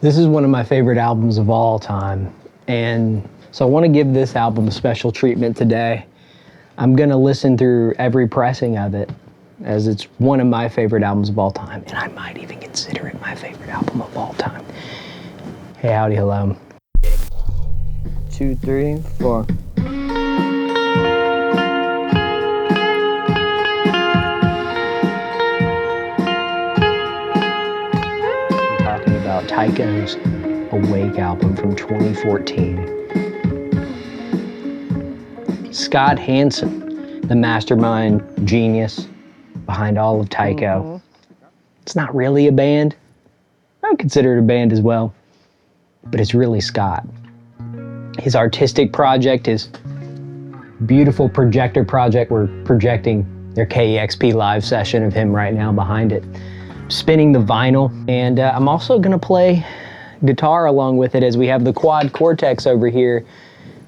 This is one of my favorite albums of all time. And so I want to give this album a special treatment today. I'm going to listen through every pressing of it, as it's one of my favorite albums of all time. And I might even consider it my favorite album of all time. Hey, howdy, hello. 2, 3, 4. TYCHO's Awake album from 2014. Scott Hansen, the mastermind genius behind all of TYCHO. It's not really a band. I would consider it a band as well, but it's really Scott. His artistic project, his beautiful projector project, we're projecting their KEXP live session of him right now behind it. Spinning the vinyl, and I'm also gonna play guitar along with it, as we have the Quad Cortex over here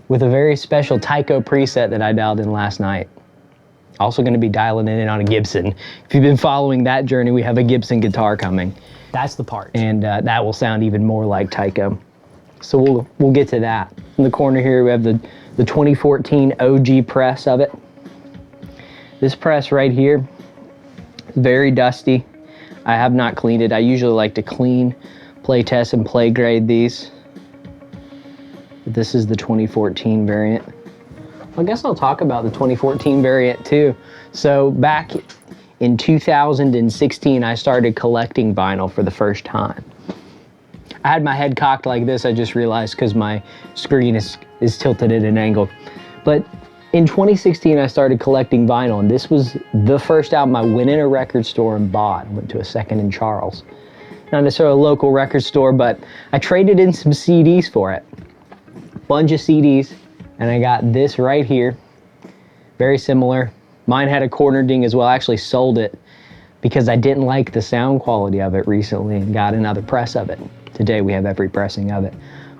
with a very special TYCHO preset that I dialed in last night. Also gonna be dialing it in on a Gibson. If you've been following that journey, we have a Gibson guitar coming. That's the part. And that will sound even more like TYCHO. So we'll get to that. In the corner here, we have the 2014 OG press of it. This press right here, very dusty. I have not cleaned it. I usually like to clean, play test, and play grade these. This is the 2014 variant. Well, I guess I'll talk about the 2014 variant too. So back in 2016, I started collecting vinyl for the first time. I had my head cocked like this, I just realized, because my screen is tilted at an angle. But in 2016, I started collecting vinyl, and this was the first album I went in a record store and bought. I went to a Second in Charles. Not necessarily a local record store, but I traded in some CDs for it. Bunch of CDs, and I got this right here. Very similar. Mine had a corner ding as well. I actually sold it because I didn't like the sound quality of it recently and got another press of it. Today we have every pressing of it.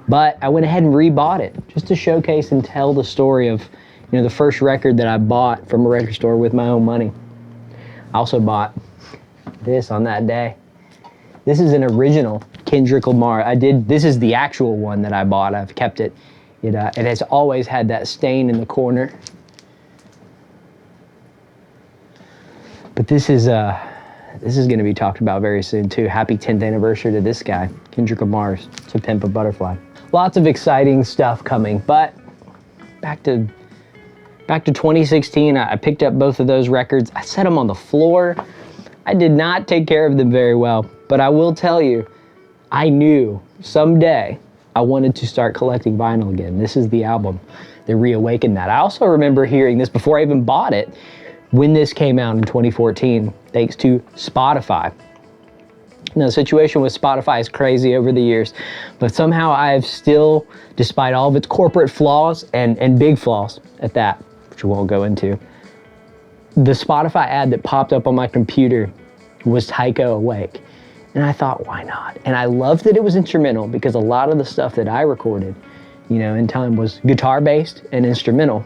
But I went ahead and rebought it just to showcase and tell the story of, you know, the first record that I bought from a record store with my own money. I also bought this on that day. This is an original Kendrick Lamar. This is the actual one that I bought. I've kept it. It has always had that stain in the corner. But this is gonna be talked about very soon too. Happy 10th anniversary to this guy, Kendrick Lamar's To Pimp a Butterfly. Lots of exciting stuff coming, but back to 2016, I picked up both of those records. I set them on the floor. I did not take care of them very well, but I will tell you, I knew someday I wanted to start collecting vinyl again. This is the album that reawakened that. I also remember hearing this before I even bought it, when this came out in 2014, thanks to Spotify. Now, the situation with Spotify is crazy over the years, but somehow I've still, despite all of its corporate flaws and big flaws at that, which we won't go into, the Spotify ad that popped up on my computer was TYCHO Awake. And I thought, why not? And I loved that it was instrumental, because a lot of the stuff that I recorded, you know, in time was guitar-based and instrumental.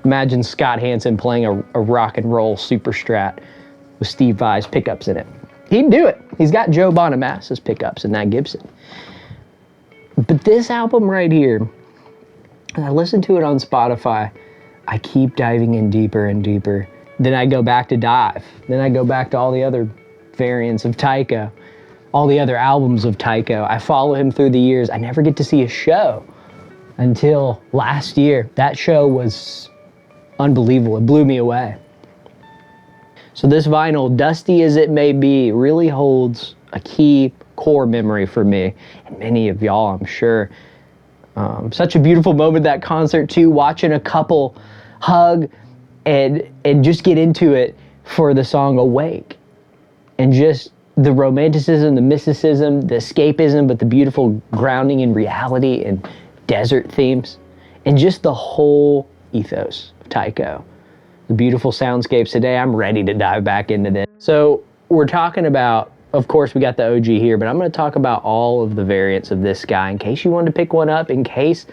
Imagine Scott Hansen playing a rock and roll super strat with Steve Vai's pickups in it. He'd do it. He's got Joe Bonamass's pickups in that Gibson. But this album right here, I listened to it on Spotify, I keep diving in deeper and deeper. Then I go back to Dive. Then I go back to all the other variants of TYCHO, all the other albums of TYCHO. I follow him through the years. I never get to see a show until last year. That show was unbelievable. It blew me away. So this vinyl, dusty as it may be, really holds a key core memory for me, and many of y'all, I'm sure. Such a beautiful moment, that concert too, watching a couple hug and just get into it for the song Awake. And just the romanticism, the mysticism, the escapism, but the beautiful grounding in reality and desert themes, and just the whole ethos of TYCHO. The beautiful soundscapes today. I'm ready to dive back into this. So we're talking about, of course, we got the OG here, but I'm going to talk about all of the variants of this guy in case you wanted to pick one up, in case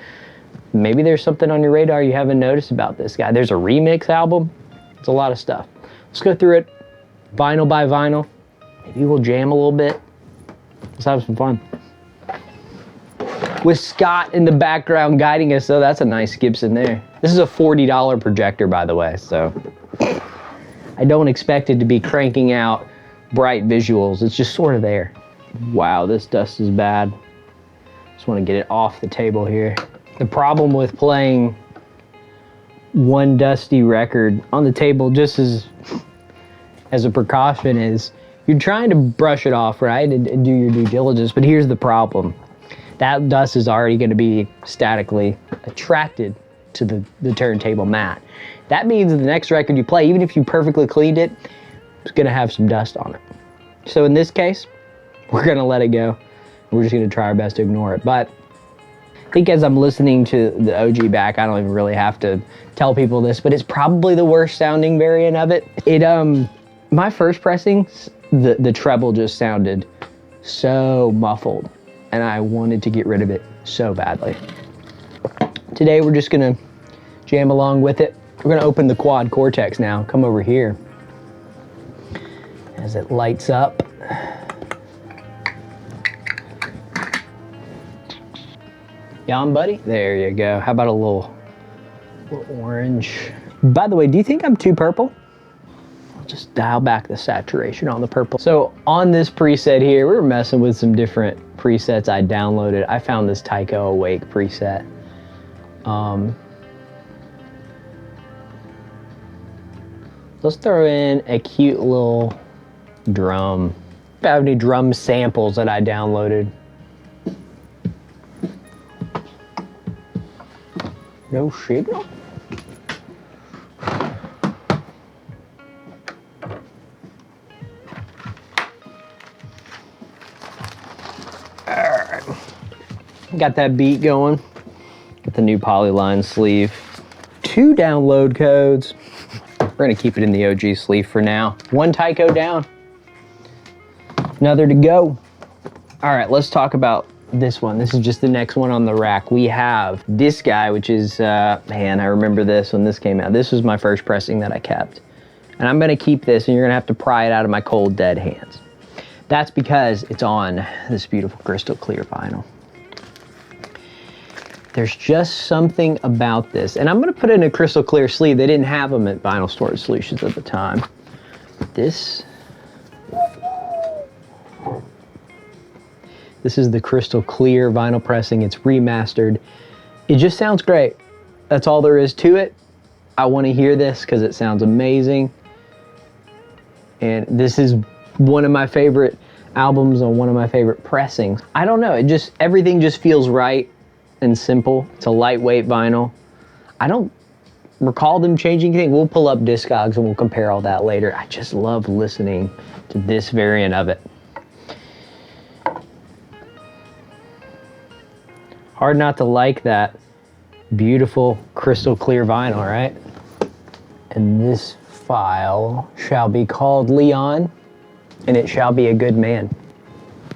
maybe there's something on your radar you haven't noticed about this guy. There's a remix album. It's a lot of stuff. Let's go through it vinyl by vinyl. Maybe we'll jam a little bit. Let's have some fun. with Scott in the background guiding us. So that's a nice Gibson there. This is a $40 projector, by the way, so I don't expect it to be cranking out bright visuals. It's just sort of there. Wow, this dust is bad. Just want to get it off the table here. The problem with playing one dusty record on the table, just as a precaution, is you're trying to brush it off, right, and do your due diligence, but here's the problem. That dust is already going to be statically attracted to the turntable mat. That means the next record you play, even if you perfectly cleaned it, it's going to have some dust on it. So in this case, we're going to let it go. We're just going to try our best to ignore it. But I think as I'm listening to the OG back, I don't even really have to tell people this, but it's probably the worst sounding variant of it. My first pressing, the treble just sounded so muffled, and I wanted to get rid of it so badly. Today we're just gonna jam along with it. We're gonna open the quad cortex now. Come over here. As it lights up. Yum, buddy? There you go. How about a little orange? By the way, do you think I'm too purple? I'll just dial back the saturation on the purple. So on this preset here, we were messing with some different presets I downloaded. I found this TYCHO Awake preset. Let's throw in a cute little drum. If I have any drum samples that I downloaded. No signal? Alright. Got that beat going. Got the new polyline sleeve. 2 download codes. We're gonna keep it in the OG sleeve for now. 1 TYCHO down. Another to go. Alright, let's talk about this one. This is just the next one on the rack. We have this guy, which is, man, I remember this when this came out. This was my first pressing that I kept. And I'm gonna keep this, and you're gonna have to pry it out of my cold, dead hands. That's because it's on this beautiful crystal clear vinyl. There's just something about this. And I'm gonna put it in a crystal clear sleeve. They didn't have them at Vinyl Storage Solutions at the time. This is the crystal clear vinyl pressing. It's remastered. It just sounds great. That's all there is to it. I want to hear this because it sounds amazing. And this is one of my favorite albums on one of my favorite pressings. I don't know, everything just feels right and simple. It's a lightweight vinyl. I don't recall them changing anything. We'll pull up Discogs and we'll compare all that later. I just love listening to this variant of it. Hard not to like that beautiful crystal clear vinyl, right? And this file shall be called Leon, and it shall be a good man.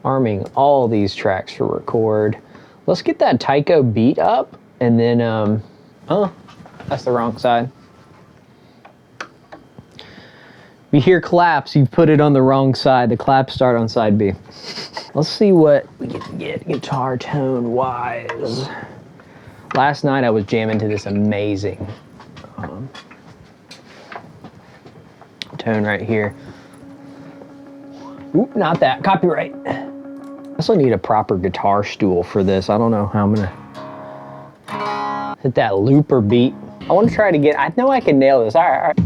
Arming all these tracks for record. Let's get that TYCHO beat up, and then, oh, that's the wrong side. If you hear claps, you've put it on the wrong side. The claps start on side B. Let's see what we can get guitar tone wise. Last night I was jamming to this amazing tone right here. Oop, not that, copyright. I also need a proper guitar stool for this. I don't know how I'm gonna hit that looper beat. I want to try to get, I know I can nail this. All right, all right.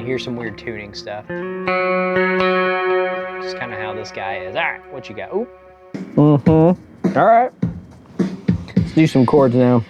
Hear some weird tuning stuff. Just kind of how this guy is. All right, what you got? Oop. All right. Let's do some chords now.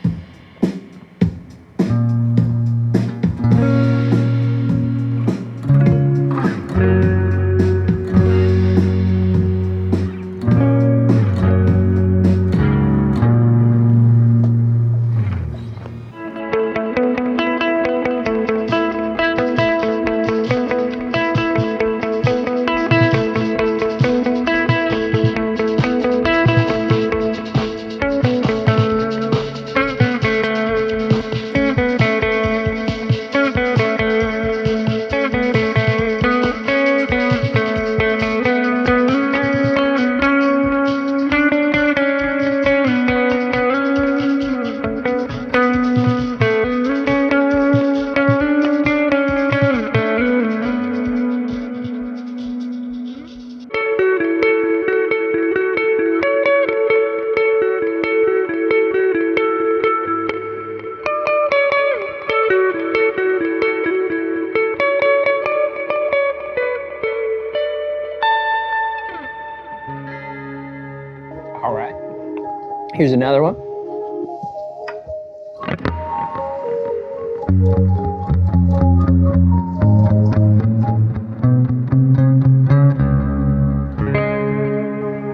Here's another one.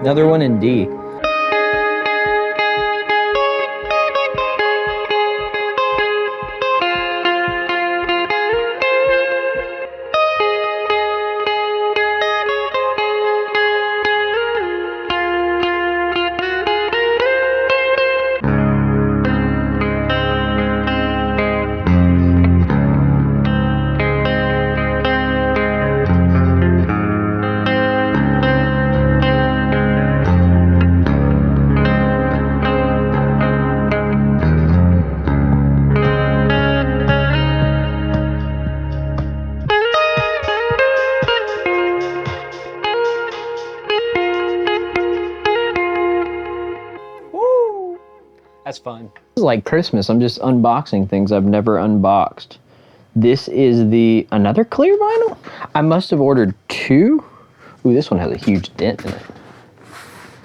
Another one in D. That's fun. This is like Christmas. I'm just unboxing things I've never unboxed. This is another clear vinyl? I must have ordered 2. Ooh, this one has a huge dent in it.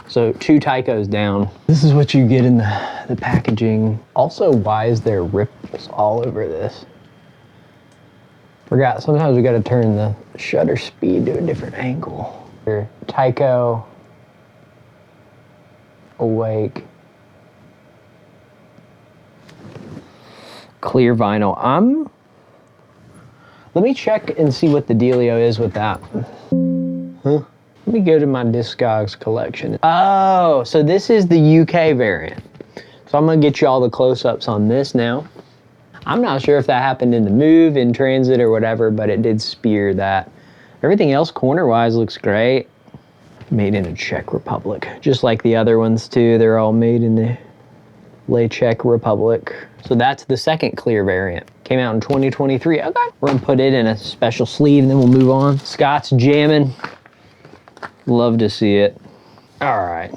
So 2 TYCHOs down. This is what you get in the packaging. Also, why is there ripples all over this? Forgot, sometimes we gotta turn the shutter speed to a different angle. Here, TYCHO, Awake. Clear vinyl. Let me check and see what the dealio is with that. Huh? Let me go to my Discogs collection. Oh, so this is the UK variant. So I'm gonna get you all the close-ups on this now. I'm not sure if that happened in the move, in transit, or whatever, but it did spear that. Everything else corner-wise looks great. Made in the Czech Republic. Just like the other ones too, they're all made in the Czech Republic. So that's the second clear variant. Came out in 2023. Okay, we're gonna put it in a special sleeve and then we'll move on. Scott's jamming. Love to see it. All right.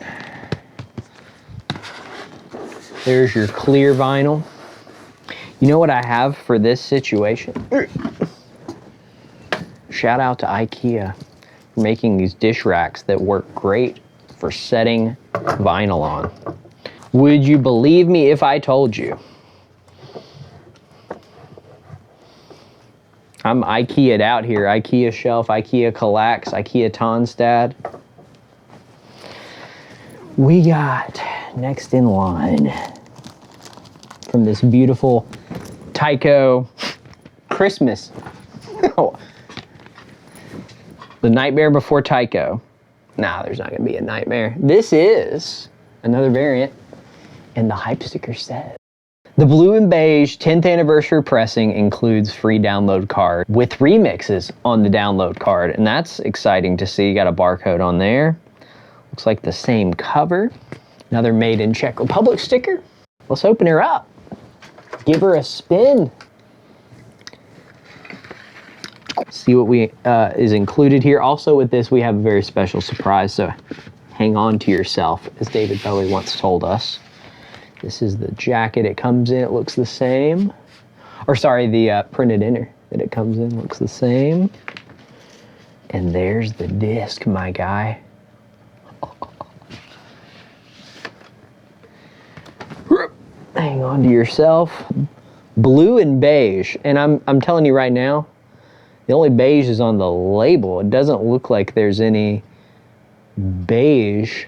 There's your clear vinyl. You know what I have for this situation? Shout out to IKEA for making these dish racks that work great for setting vinyl on. Would you believe me if I told you? I'm IKEA'd out here. IKEA shelf, IKEA Kallax, IKEA Tonstad. We got next in line from this beautiful TYCHO Christmas. The Nightmare Before TYCHO. Nah, there's not gonna be a nightmare. This is another variant in the hype sticker set. The Blue and Beige 10th anniversary pressing includes free download card with remixes on the download card, and that's exciting to see. Got a barcode on there. Looks like the same cover. Another made in Czech Republic sticker. Let's open her up. Give her a spin. See what is included here. Also with this, we have a very special surprise, so hang on to yourself, as David Bowie once told us. This is the jacket it comes in. It looks the same. Or sorry, the printed inner that it comes in looks the same. And there's the disc, my guy. Hang on to yourself. Blue and Beige. And I'm telling you right now, the only beige is on the label. It doesn't look like there's any beige.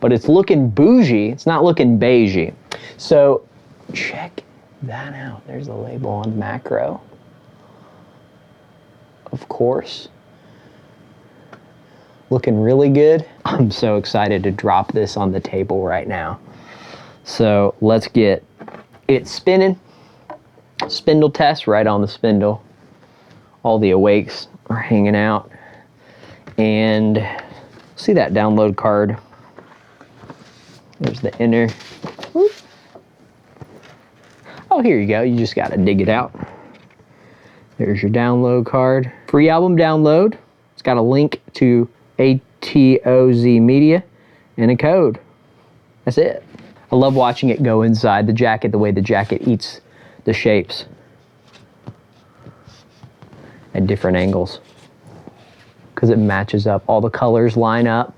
But it's looking bougie. It's not looking beigey. So check that out. There's the label on macro. Of course. Looking really good. I'm so excited to drop this on the table right now. So let's get it spinning. Spindle test right on the spindle. All the awakes are hanging out. And see that download card. There's the inner. Whoop. Oh, here you go. You just gotta dig it out. There's your download card. Free album download. It's got a link to AOTY Media and a code. That's it. I love watching it go inside the jacket, the way the jacket eats the shapes at different angles, because it matches up. All the colors line up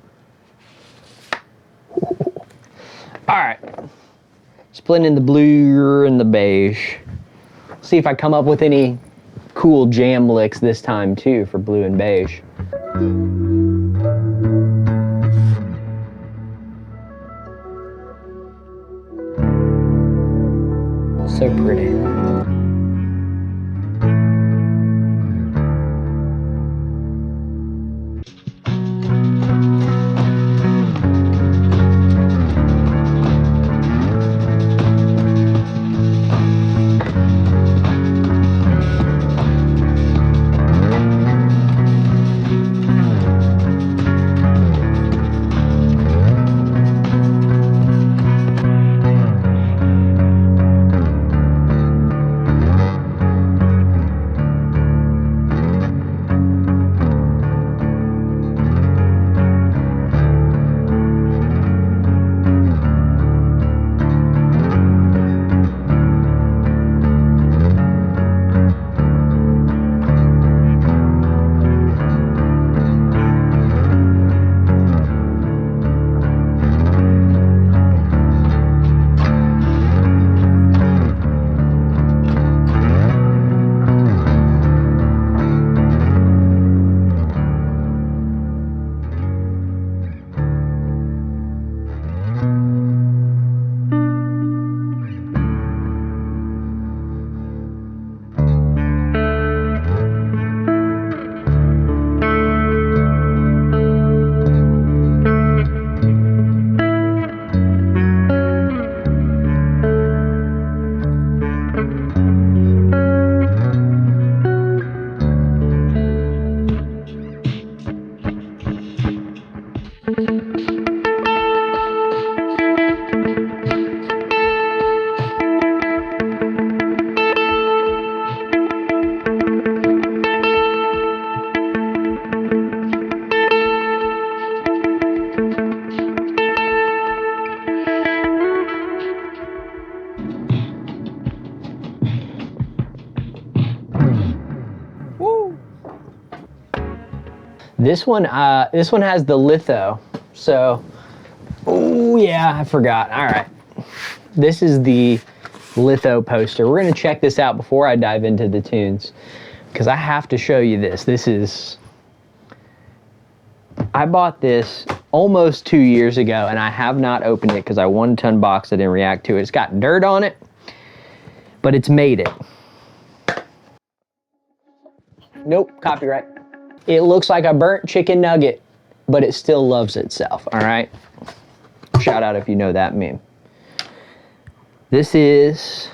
All right, splitting the blue and the beige. See if I come up with any cool jam licks this time too for blue and beige. So pretty. This one has the litho. So, oh yeah, I forgot. All right, this is the litho poster. We're gonna check this out before I dive into the tunes, because I have to show you this. I bought this almost 2 years ago, and I have not opened it because I wanted to unbox it and react to it. It's got dirt on it, but it's made it. Nope, copyright. It looks like a burnt chicken nugget, but it still loves itself, all right? Shout out if you know that meme. This is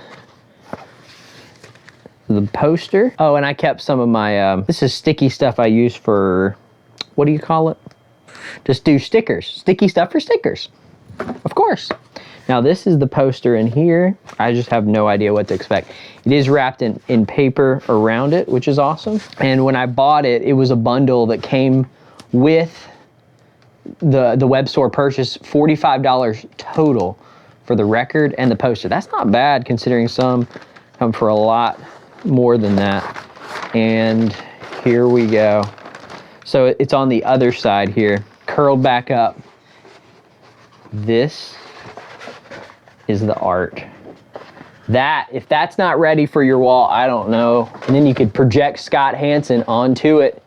the poster. Oh, and I kept some of my, this is sticky stuff I use for, what do you call it? Just do stickers, sticky stuff for stickers, of course. Now this is the poster in here. I just have no idea what to expect. It is wrapped in paper around it, which is awesome. And when I bought it, it was a bundle that came with the web store purchase, $45 total for the record and the poster. That's not bad considering some come for a lot more than that. And here we go. So it's on the other side here, curled back up. This is the art. That, if that's not ready for your wall, I don't know. And then you could project Scott Hansen onto it.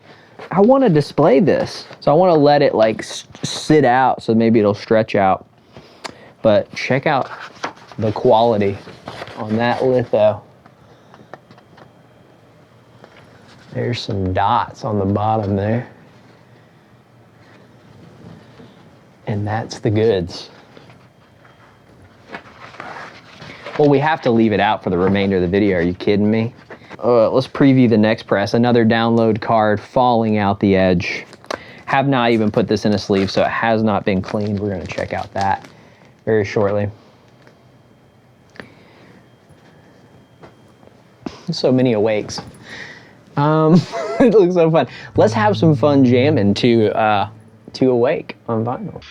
I want to display this, so I want to let it like sit out, so maybe it'll stretch out. But check out the quality on that litho. There's some dots on the bottom there. And that's the goods. Well, we have to leave it out for the remainder of the video. Are you kidding me? Let's preview the next press. Another download card falling out the edge. Have not even put this in a sleeve, so it has not been cleaned. We're gonna check out that very shortly. So many awakes. It looks so fun. Let's have some fun jamming to Awake on vinyl.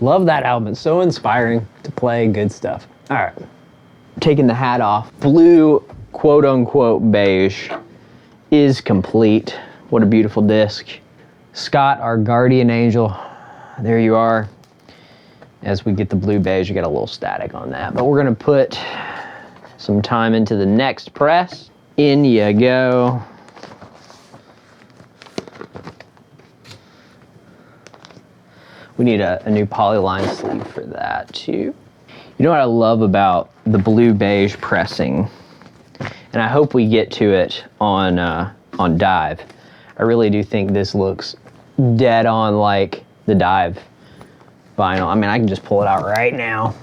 Love that album. It's so inspiring to play good stuff. All right, taking the hat off. Blue, quote unquote, beige is complete. What a beautiful disc. Scott, our guardian angel, there you are. As we get the blue beige, you get a little static on that, but we're gonna put some time into the next press. In you go. We need a new polyline sleeve for that too. You know what I love about the blue beige pressing, and I hope we get to it on Dive. I really do think this looks dead on like the Dive vinyl. I mean, I can just pull it out right now.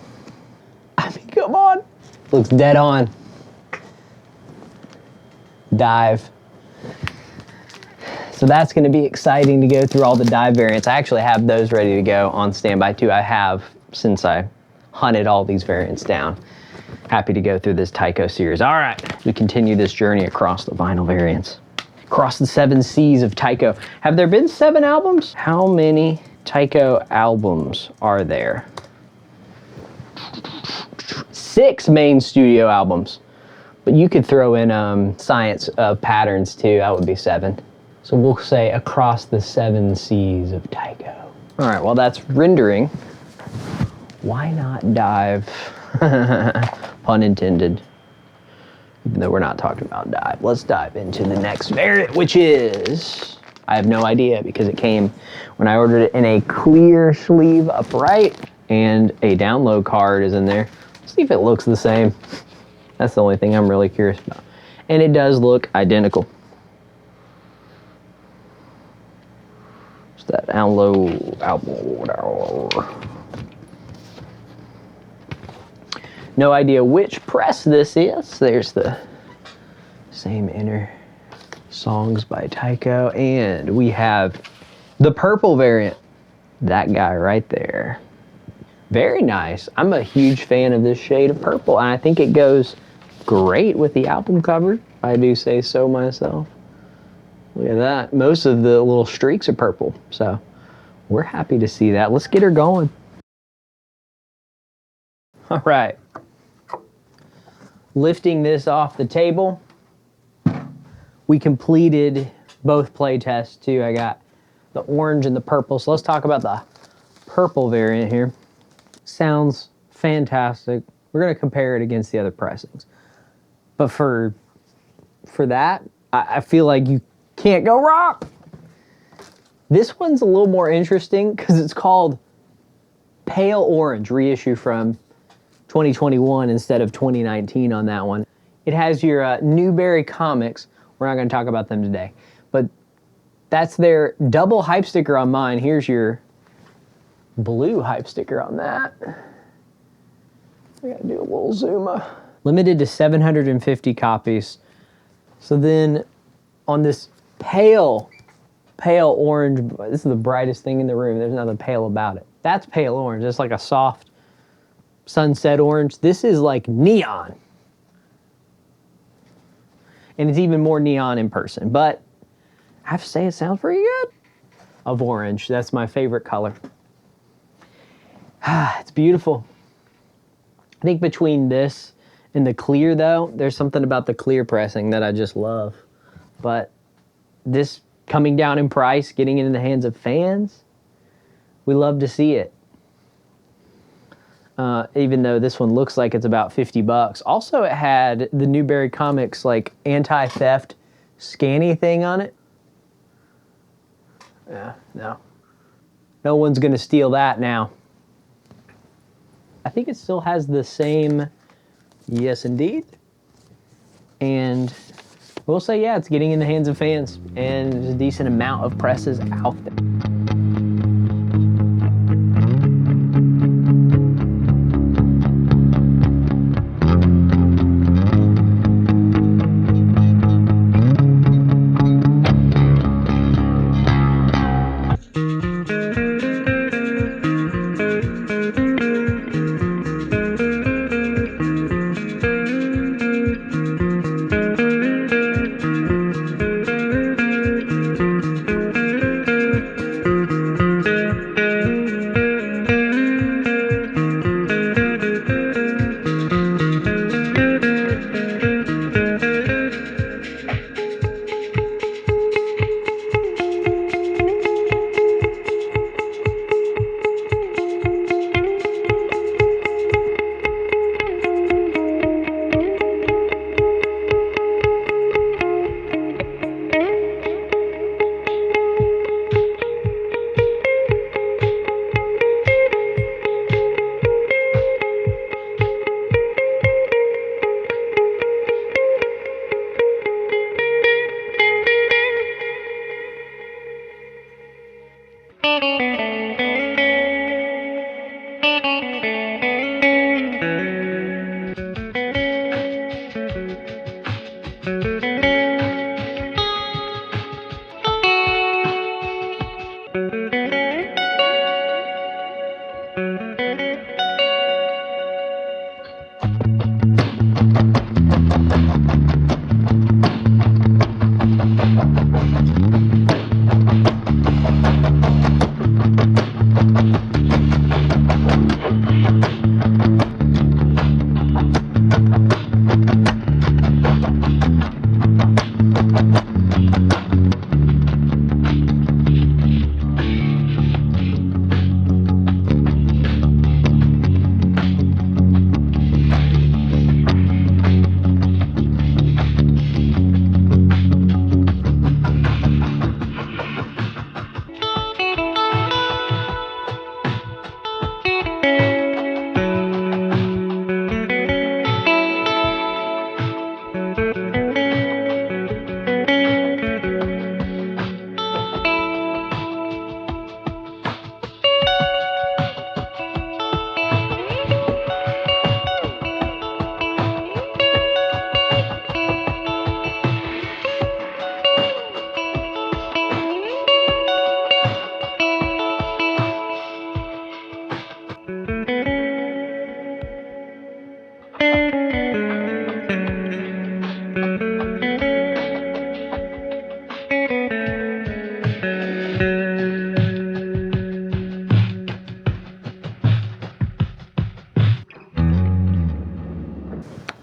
I mean, come on. Looks dead on. Dive. So that's gonna be exciting to go through all the Dive variants. I actually have those ready to go on standby too. I have since I hunted all these variants down. Happy to go through this TYCHO series. All right, we continue this journey across the vinyl variants. Across the 7 C's of TYCHO. Have there been 7 albums? How many TYCHO albums are there? 6 main studio albums. But you could throw in Science of Patterns too, that would be 7. So we'll say across the 7 C's of TYCHO. All right, while that's rendering, why not dive? Pun intended. Even though we're not talking about dive, let's dive into the next variant, which is, I have no idea because it came when I ordered it in a clear sleeve upright and a download card is in there. Let's see if it looks the same. That's the only thing I'm really curious about. And it does look identical. That download album, whatever. No idea which press this is. There's the same inner songs by TYCHO, and we have the purple variant. That guy right there. Very nice. I'm a huge fan of this shade of purple, and I think it goes great with the album cover, if I do say so myself. Look at that. Most of the little streaks are purple, so we're happy to see that. Let's get her going. All right. Lifting this off the table. We completed both play tests too. I got the orange and the purple. So let's talk about the purple variant here. Sounds fantastic. We're going to compare it against the other pressings. But for for that, I feel like you can't go wrong. This one's a little more interesting because it's called Pale Orange, reissue from 2021 instead of 2019 on that one. It has your Newberry comics. We're not going to talk about them today, but that's their double hype sticker on mine. Here's your blue hype sticker on that. I gotta do a little zoom. Limited to 750 copies. So then on this pale orange, this is the brightest thing in the room. There's nothing pale about it. That's pale orange. It's like a soft sunset orange. This is like neon. And it's even more neon in person. But I have to say it sounds pretty good. Of orange, that's my favorite color. It's beautiful. I think between this and the clear though, there's something about the clear pressing that I just love. But this coming down in price, getting it in the hands of fans, we love to see it. Even though this one looks like it's about 50 bucks. Also, it had the Newberry Comics like anti-theft scanny thing on it. Yeah, no one's gonna steal that now. I think it still has the same, yes indeed. And we'll say, yeah, it's getting in the hands of fans and there's a decent amount of presses out there.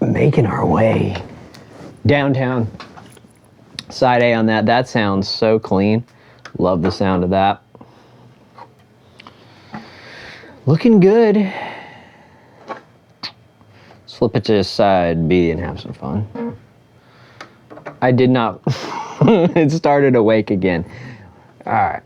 Making our way downtown. Side A on that. That sounds so clean. Love the sound of that. Looking good. Let's flip it to side B and have some fun. I did not. It started Awake again. All right.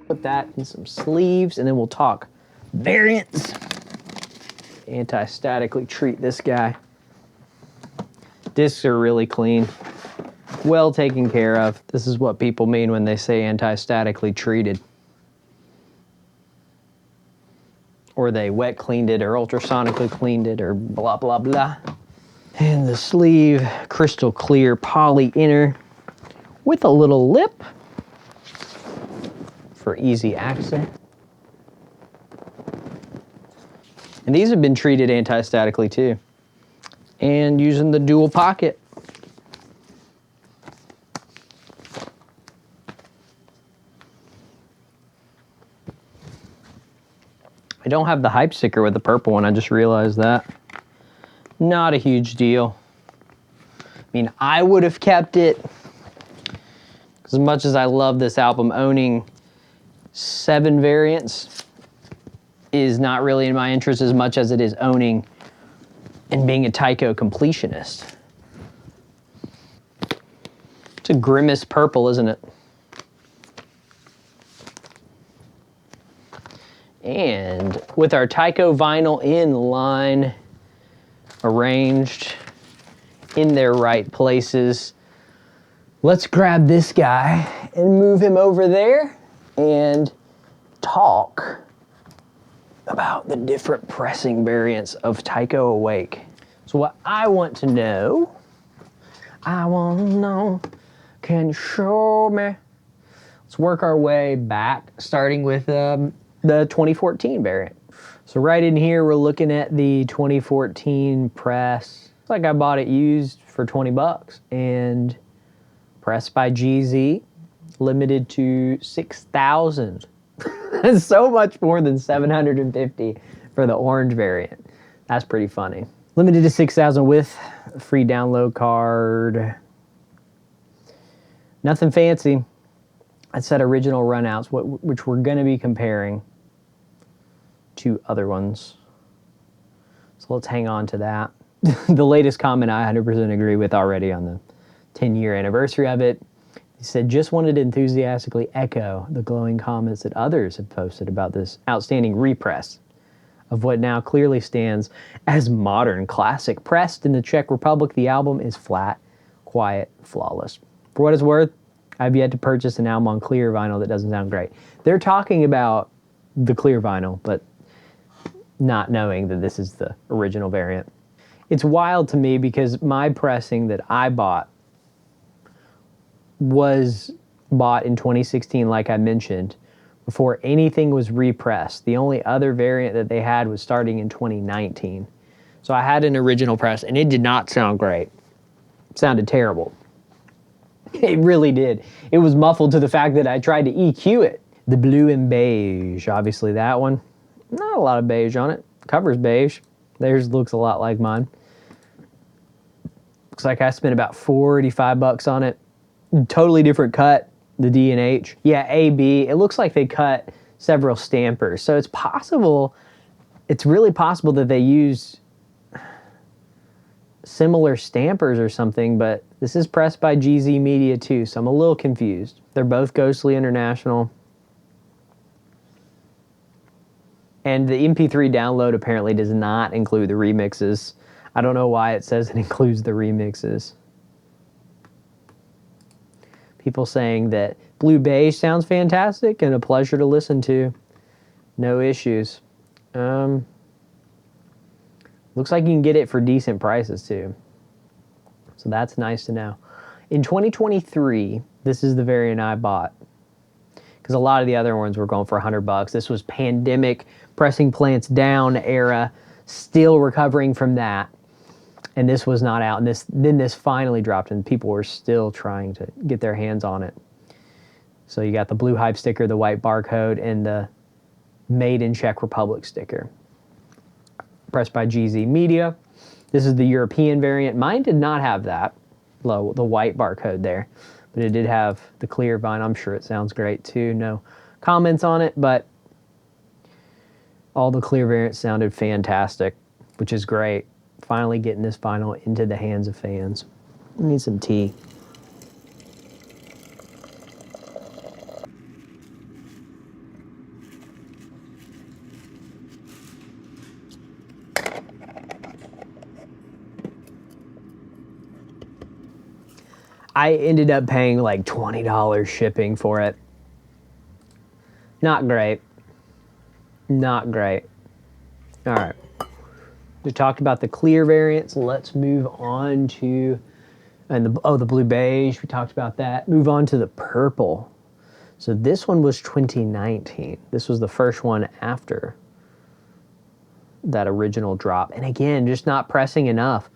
Put that in some sleeves, and then we'll talk variants. Anti-statically treat this guy. Discs are really clean, well taken care of. This is what people mean when they say anti-statically treated. Or they wet cleaned it, or ultrasonically cleaned it, or blah, blah, blah. And the sleeve, crystal clear poly inner with a little lip for easy access. And these have been treated anti-statically too. And using the dual pocket. I don't have the hype sticker with the purple one, I just realized that. Not a huge deal. I mean, I would have kept it. As much as I love this album, owning 7 variants is not really in my interest as much as it is owning and being a TYCHO completionist. It's a grimace purple, isn't it? And with our TYCHO vinyl in line, arranged in their right places, let's grab this guy and move him over there and talk about the different pressing variants of TYCHO Awake. So what I want to know, I wanna know, can you show me? Let's work our way back, starting with the 2014 variant. So right in here, we're looking at the 2014 press. It's like I bought it used for 20 bucks and pressed by GZ, limited to 6,000. That's so much more than 750 for the orange variant. That's pretty funny. Limited to 6,000 with a free download card. Nothing fancy. I said original runouts, which we're going to be comparing to other ones. So let's hang on to that. The latest comment I 100% agree with already on the 10-year anniversary of it. He said, just wanted to enthusiastically echo the glowing comments that others have posted about this outstanding repress of what now clearly stands as modern classic. Pressed in the Czech Republic, the album is flat, quiet, flawless. For what it's worth, I've yet to purchase an album on clear vinyl that doesn't sound great. They're talking about the clear vinyl, but not knowing that this is the original variant. It's wild to me because my pressing that I bought was bought in 2016, like I mentioned, before anything was repressed. The only other variant that they had was starting in 2019. So I had an original press, and it did not sound great. It sounded terrible. It really did. It was muffled to the fact that I tried to EQ it. The Blue and Beige, obviously that one. Not a lot of beige on it. Cover's beige. Theirs looks a lot like mine. Looks like I spent about 45 bucks on it. Totally different cut, the D and H. Yeah, AB, it looks like they cut several stampers. So it's possible, it's really possible that they used similar stampers or something, but this is pressed by GZ Media too, so I'm a little confused. They're both Ghostly International. And the MP3 download apparently does not include the remixes. I don't know why it says it includes the remixes. People saying that Blue Beige sounds fantastic and a pleasure to listen to. No issues. Looks like you can get it for decent prices too. So that's nice to know. In 2023, this is the variant I bought, because a lot of the other ones were going for 100 bucks. This was pandemic, pressing plants down era, still recovering from that. And this was not out. And then this finally dropped, and people were still trying to get their hands on it. So you got the blue hype sticker, the white barcode, and the Made in Czech Republic sticker. Pressed by GZ Media. This is the European variant. Mine did not have that, the white barcode there, but it did have the clear vinyl. I'm sure it sounds great too. No comments on it, but all the clear variants sounded fantastic, which is great. Finally getting this vinyl into the hands of fans. I need some tea. I ended up paying like $20 shipping for it. Not great. Not great. All right. We talked about the clear variants. Let's move on to, the Blue Beige. We talked about that. Move on to the purple. So this one was 2019. This was the first one after that original drop. And again, just not pressing enough.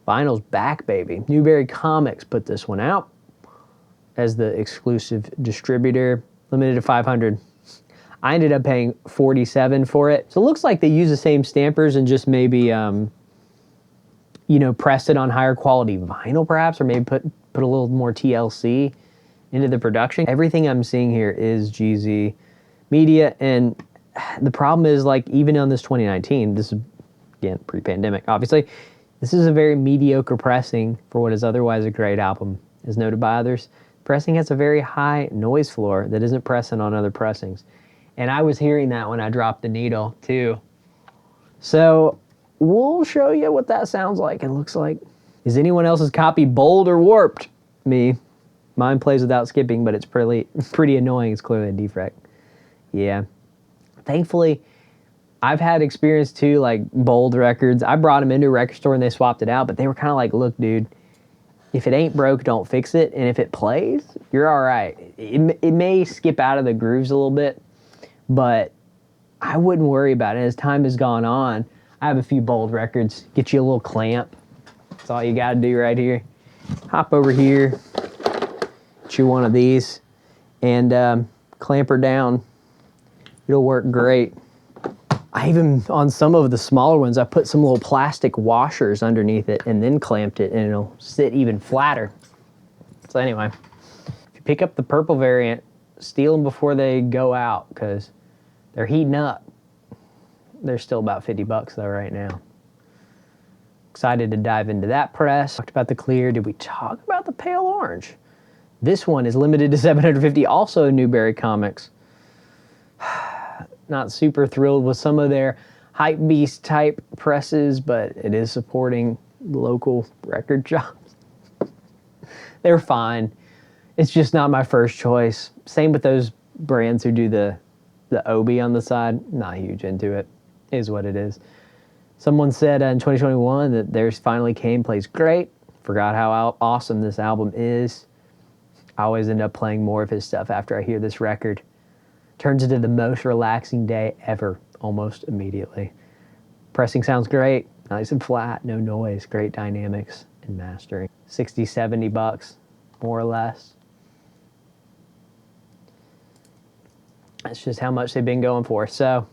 Vinyl's back, baby. Newberry Comics put this one out as the exclusive distributor, limited to 500. I ended up paying $47 for it. So it looks like they use the same stampers and just maybe, pressed it on higher quality vinyl perhaps, or maybe put a little more TLC into the production. Everything I'm seeing here is GZ Media, and the problem is, like, even on this 2019, this is, again, pre-pandemic, obviously, this is a very mediocre pressing for what is otherwise a great album, as noted by others. Pressing has a very high noise floor that isn't pressing on other pressings. And I was hearing that when I dropped the needle, too. So we'll show you what that sounds like and looks like. Is anyone else's copy bold or warped? Me. Mine plays without skipping, but it's pretty annoying. It's clearly a defect. Yeah. Thankfully, I've had experience too, like bold records. I brought them into a record store and they swapped it out, but they were kind of like, look, dude, If it ain't broke, don't fix it. And if it plays, you're all right. It may skip out of the grooves a little bit, but I wouldn't worry about it. As time has gone on, I have a few bold records. Get you a little clamp. That's all you got to do right here. Hop over here, get you one of these, and clamp her down. It'll work great. I even, on some of the smaller ones, I put some little plastic washers underneath it and then clamped it, and it'll sit even flatter. So anyway, if you pick up the purple variant, steal them before they go out, because they're heating up. They're still about 50 bucks though right now. Excited to dive into that press. Talked about the clear. Did we talk about the pale orange? This one is limited to 750, also Newberry Comics. Not super thrilled with some of their hype beast type presses, but it is supporting local record shops. They're fine. It's just not my first choice. Same with those brands who do the OB on the side. Not huge into it. Is what it is. Someone said in 2021 that theirs finally came, plays great. Forgot how awesome this album is. I always end up playing more of his stuff after I hear this record. Turns into the most relaxing day ever, almost immediately. Pressing sounds great, nice and flat, no noise, great dynamics and mastering. 60, 70 bucks, more or less. That's just how much they've been going for. So,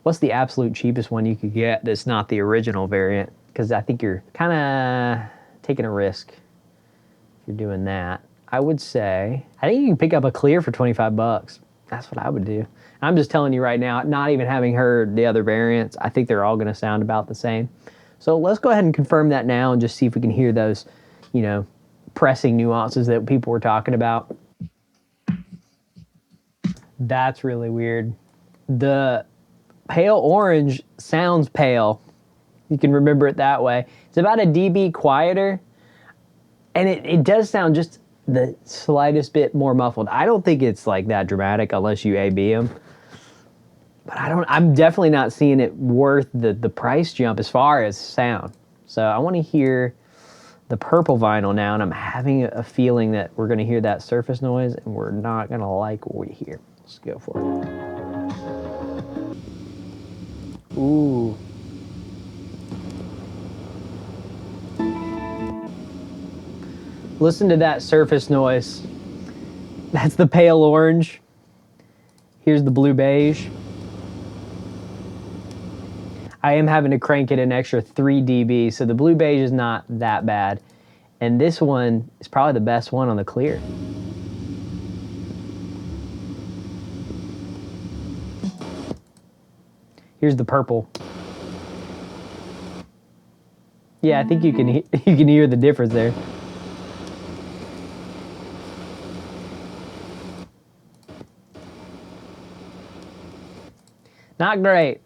what's the absolute cheapest one you could get that's not the original variant? Because I think you're kind of taking a risk if you're doing that. I would say, I think you can pick up a clear for 25 bucks. That's what I would do. I'm just telling you right now, not even having heard the other variants, I think they're all going to sound about the same. So let's go ahead and confirm that now and just see if we can hear those, you know, pressing nuances that people were talking about. That's really weird. The pale orange sounds pale. You can remember it that way. It's about a dB quieter, and it does sound just the slightest bit more muffled. I don't think it's like that dramatic unless you AB them. But I'm definitely not seeing it worth the price jump as far as sound. So I want to hear the purple vinyl now, and I'm having a feeling that we're going to hear that surface noise and we're not going to like what we hear. Let's go for it. Ooh. Listen to that surface noise. That's the pale orange. Here's the blue beige. I am having to crank it an extra 3 dB, so the blue beige is not that bad. And this one is probably the best one on the clear. Here's the purple. Yeah, I think you can hear the difference there. Not great.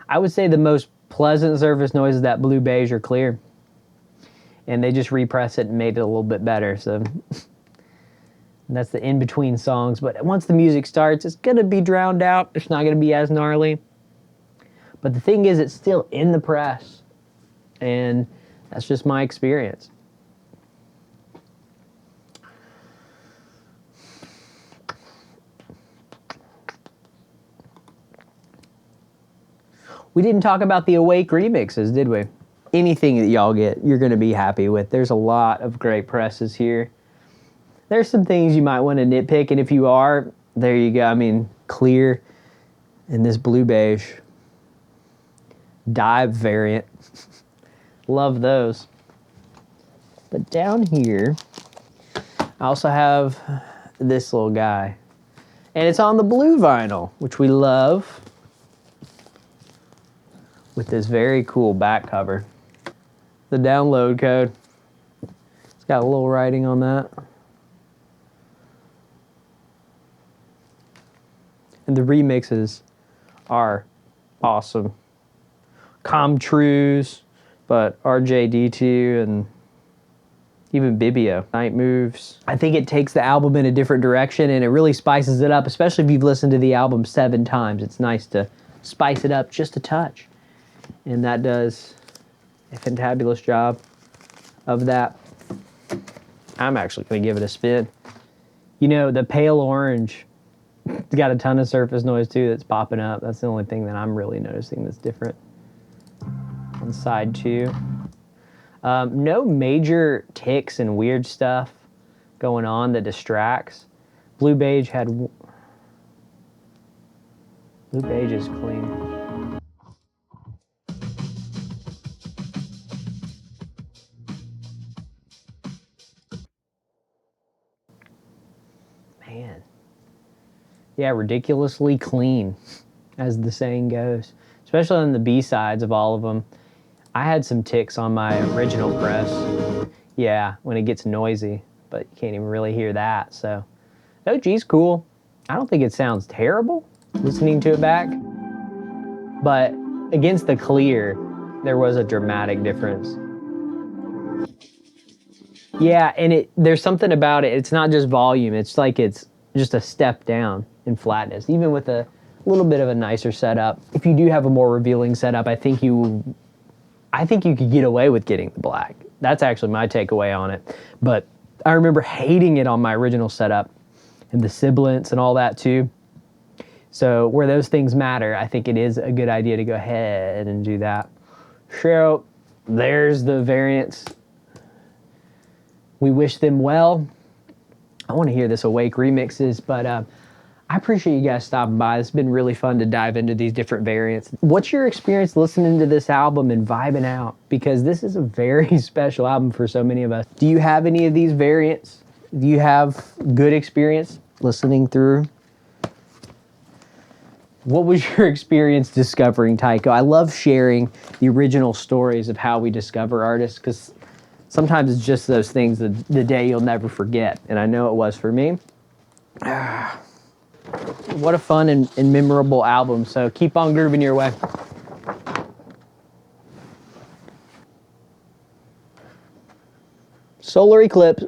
I would say the most pleasant surface noise is that blue beige or clear. And they just repress it and made it a little bit better. So that's the in-between songs. But once the music starts, it's going to be drowned out. It's not going to be as gnarly. But the thing is, it's still in the press. And that's just my experience. We didn't talk about the Awake remixes, did we? Anything that y'all get, you're going to be happy with. There's a lot of great presses here. There's some things you might want to nitpick, and if you are, there you go. I mean, clear and this blue beige. Dive variant. Love those. But down here, I also have this little guy. And it's on the blue vinyl, which we love. With this very cool back cover. The download code. It's got a little writing on that. And the remixes are awesome. Comtrues, but RJD2 and even Bibio. Night Moves. I think it takes the album in a different direction and it really spices it up, especially if you've listened to the album 7 times. It's nice to spice it up just a touch. And that does a fantabulous job of that. I'm actually going to give it a spin. You know, the pale orange, it's got a ton of surface noise too that's popping up. That's the only thing that I'm really noticing that's different on side 2. No major ticks and weird stuff going on that distracts. Blue Beige had... Blue Beige is clean. Man. Yeah, ridiculously clean, as the saying goes. Especially on the B-sides of all of them. I had some ticks on my original press. Yeah, when it gets noisy, but you can't even really hear that, so. OG's cool. I don't think it sounds terrible listening to it back, but against the clear, there was a dramatic difference. Yeah, and there's something about it. It's not just volume. It's like it's just a step down in flatness, even with a little bit of a nicer setup. If you do have a more revealing setup, I think you could get away with getting the black. That's actually my takeaway on it. But I remember hating it on my original setup and the sibilance and all that too. So where those things matter, I think it is a good idea to go ahead and do that. So there's the variants. We wish them well. I want to hear this Awake remixes, but I appreciate you guys stopping by. It's been really fun to dive into these different variants. What's your experience listening to this album and vibing out? Because this is a very special album for so many of us. Do you have any of these variants? Do you have good experience listening through? What was your experience discovering TYCHO? I love sharing the original stories of how we discover artists, because sometimes it's just those things that the day you'll never forget, and I know it was for me. What a fun and memorable album, so keep on grooving your way. Solar eclipse.